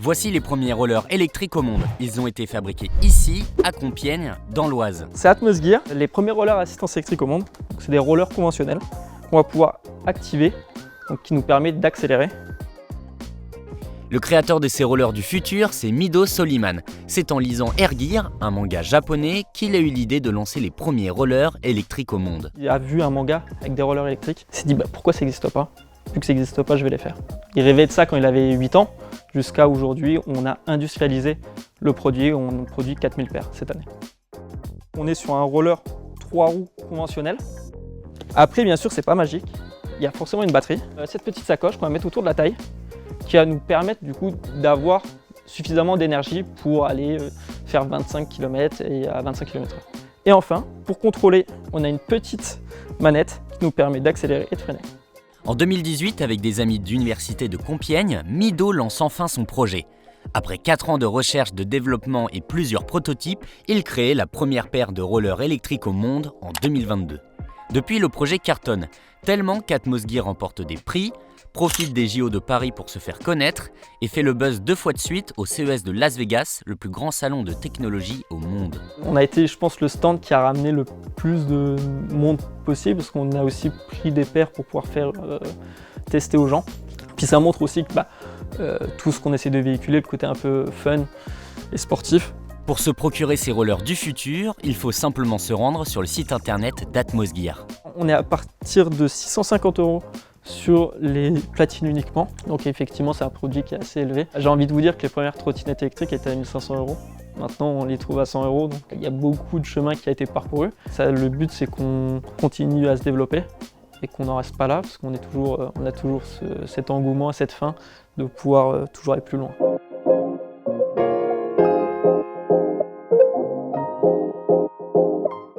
Voici les premiers rollers électriques au monde. Ils ont été fabriqués ici, à Compiègne, dans l'Oise. C'est Atmos Gear, les premiers rollers à assistance électrique au monde. C'est des rollers conventionnels qu'on va pouvoir activer, donc qui nous permet d'accélérer. Le créateur de ces rollers du futur, c'est Mido Soliman. C'est en lisant Air Gear, un manga japonais, qu'il a eu l'idée de lancer les premiers rollers électriques au monde. Il a vu un manga avec des rollers électriques, il s'est dit pourquoi ça n'existe pas? Vu que ça n'existe pas, je vais les faire. Il rêvait de ça quand il avait 8 ans, jusqu'à aujourd'hui, on a industrialisé le produit, on produit 4000 paires cette année. On est sur un roller 3 roues conventionnel. Après, bien sûr, c'est pas magique, il y a forcément une batterie. Cette petite sacoche qu'on va mettre autour de la taille, qui va nous permettre du coup d'avoir suffisamment d'énergie pour aller faire 25 km et à 25 km/h. Et enfin, pour contrôler, on a une petite manette qui nous permet d'accélérer et de freiner. En 2018, avec des amis d'université de Compiègne, Mido lance enfin son projet. Après 4 ans de recherche, de développement et plusieurs prototypes, il crée la première paire de rollers électriques au monde en 2022. Depuis, le projet cartonne, tellement qu'Atmos Gear remporte des prix, profite des JO de Paris pour se faire connaître et fait le buzz 2 fois de suite au CES de Las Vegas, le plus grand salon de technologie au monde. On a été, je pense, le stand qui a ramené le plus de monde possible, parce qu'on a aussi pris des paires pour pouvoir faire tester aux gens. Puis ça montre aussi que tout ce qu'on essaie de véhiculer, le côté un peu fun et sportif. Pour se procurer ces rollers du futur, il faut simplement se rendre sur le site internet d'Atmos Gear. On est à partir de 650 € sur les platines uniquement, donc effectivement c'est un produit qui est assez élevé. J'ai envie de vous dire que les premières trottinettes électriques étaient à 1500 €. Maintenant on les trouve à 100 €, donc il y a beaucoup de chemin qui a été parcouru. Le but c'est qu'on continue à se développer et qu'on n'en reste pas là, parce qu'on a toujours cet engouement, cette faim de pouvoir toujours aller plus loin.